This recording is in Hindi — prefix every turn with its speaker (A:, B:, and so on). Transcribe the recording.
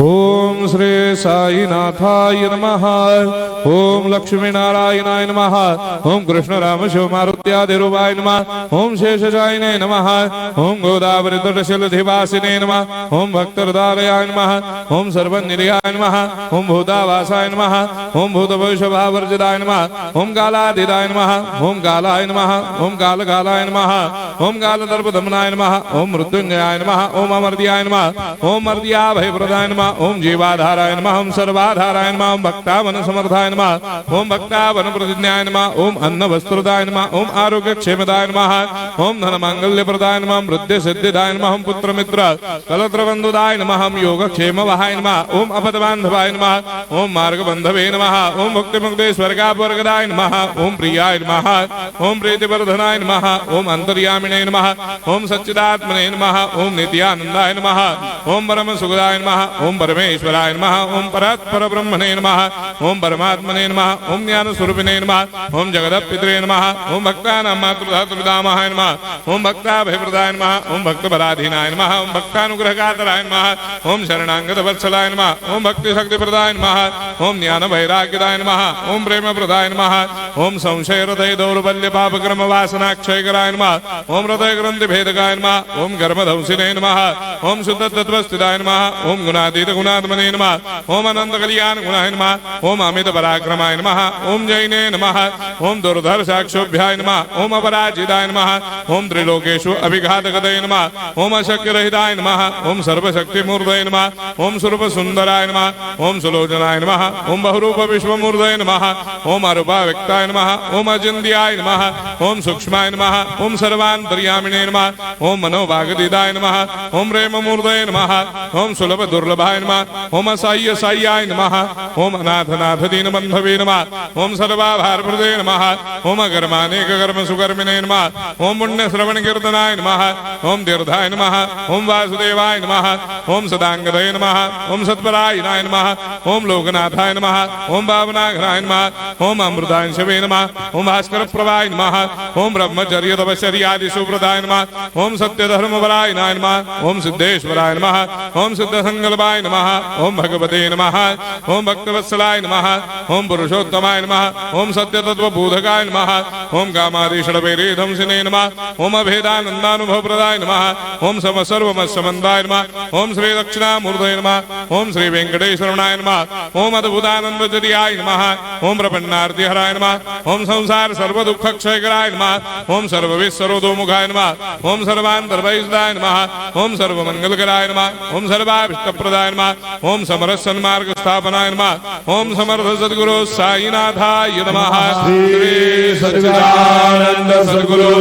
A: ओम श्री साईनाथाय नमः। ओम लक्ष्मी नारायणाय नमः। ओम कृष्ण राम शिव मारुत्यादिरूपाय नमः। ओम शेषशायिने नमः। ओम गोदावरी तटशिलधिवासिने नमः। ओम भक्तहृदयाय नमः। ओम सर्वनिलयाय नमः। ओम भूतावासाय नमः। ओम भूतभविष्यभावर्जिताय नमः। ओम कालातीताय नमः। ओम कालाय नमः। ओम कालकालाय नमः। ओम कालदर्पदमनाय नमः। ओम मृत्युंजयाय नमः। ओम अमर्त्याय नमः। ओम मर्त्याभयप्रदाय नमः। ओम जीवाधाराय नमः। ओम सर्वाधाराय नमः। ओम भक्तावन समर्थाय नमः। ओम भक्तावन प्रतिज्ञाय नमः। ओम अन्न वस्त्रदाय नमः। ओम आरोग्य क्षेमदाय नमः। ओम धन मांगल्य प्रदाय नमः। ओम वृद्धि सिद्धिदाय नमः। ओम पुत्र मित्र कलत्र बंधुदाय नमः। ओम योग क्षेम वहाय नमः। ओम अपद बांधवाय नमः। ओम मार्ग बंधवे नमः। ओम भक्ति मुक्ति स्वर्गापवर्गदाय नमः। ओम प्रियाय नमः। ओम प्रीतिवर्धनाय नमः। ओम अंतर्यामिने नमः। ओम सच्चिदात्मने नमः। ओम नित्यानंदाय नमः। ओम परम सुखदाय नमः। ओम परमेश्वराय नमः। ओम परात्पर ब्रह्मणे नमः। ओम परमात्मने नमः। ओम ज्ञान स्वरूपिणे नमः। ओम जगदपितरे नमः। ओम भक्तानां मातृधातुर्दामाय नमः। ओम भक्ताभयप्रदाय नमः। ओम भक्तपराधीनाय नमः। ओम भक्तानुग्रहकातराय नमः। ओम शरणागत वत्सलाय नमः। ओम भक्ति शक्ति प्रदाय नमः। ओम ज्ञान वैराग्यदाय नमः। ओम प्रेम प्रदाय नमः। ओम संशय हृदय दौर्बल्य पापक्रम वासना क्षयकराय नमः। ओम हृदय ग्रंथि भेदकाय नमः। ओम गर्भधंसिने नमः। ओम शुद्ध तत्वस्थिताय नमः। ओम गुणातीत गुणात्मने नमः। ओम अनंत कल्याण गुणाय नमः। ओम अमित पराक्रमाय नमः। ओम जैने नमः। ओम दुर्धर्षाक्षोभ्याय नमः। ओम अपराजिताय नमः। ओम त्रिलोकेषु अभिघातगतये नमः। ओम अशक्यरहिताय नमः। ओम सर्वशक्तिमूर्तये नमः। ओम स्वरूप सुंदराय नमः। ओम सुलोचनाय नमः। ओम बहुरूप विश्वमूर्तये नमः। ओम अरूपाव्यक्ताय नमः। ओम अचिन्त्याय नमः। ओम सूक्ष्माय नमः। ओम सर्वान्तर्यामिने नमः। ओम मनोभागदिदाय नमः। ओम प्रेममूर्तये नमः। ओम सुलभ दुर्लभाय नमः। ओम असाह्य साह्याय नमः। ओम अनाथनाथ दीनबन्धवे नमः। ओम सर्वाभारप्रदे नमः। ओम अकर्मानेक कर्म सुकर्मिणे नमः। ओम पुण्य श्रवण कीर्तनाय नमः। ओम तीर्थाय नमः। ओम वासुदेवाय नमः। ओम सदांगदये नमः। ओम सत्परायणाय नमः। ओम लोकनाथाय नमः। ओम भावनाघराय नमः। ओम अमृतांशवे नमः। ओम भास्कर प्रभाय नमः। ओम ब्रह्मचर्य तपश्चर्यादि सुप्रदाय नमः। ओम सत्यधर्मपरायणाय नमः। ओम सिद्धेश्वराय नमः। ओम सिद्ध संकल्पाय नमः। ओम भगवते नमः। ओम भक्तवत्सलाय नमः। ओम पुरुषोत्तमाय नमः। ओम सत्यतत्त्वबोधकाय नमः। ओम कामादिषडवेरेधंसिने नमः। ओम अभेदानन्दानुभवप्रदाय नमः। ओम सर्वमस्समन्दाय नमः। ओम श्री दक्षिणामूर्तये नमः। ओम श्री वेंकटेश्वरनाय नमः। ओम अद्भुतानन्दचर्याय नमः। ओम प्रपन्नार्तिहराय नमः। ओम संसार सर्वदुःखक्षयकराय नमः। ओम सर्वविश्वरोधोमुखाय नमः। ओम सर्वान्तर्वैसदाय नमः। ओम सर्वमङ्गलकराय नमः। ओम सर्वाभीष्टप्रदाय नमः। ओम समरस सन्मार्ग स्थापनाय नमः। ओम समर्थ सद्गुरु साईनाथाय नमः।
B: श्री सच्चिदानंद सद्गुरु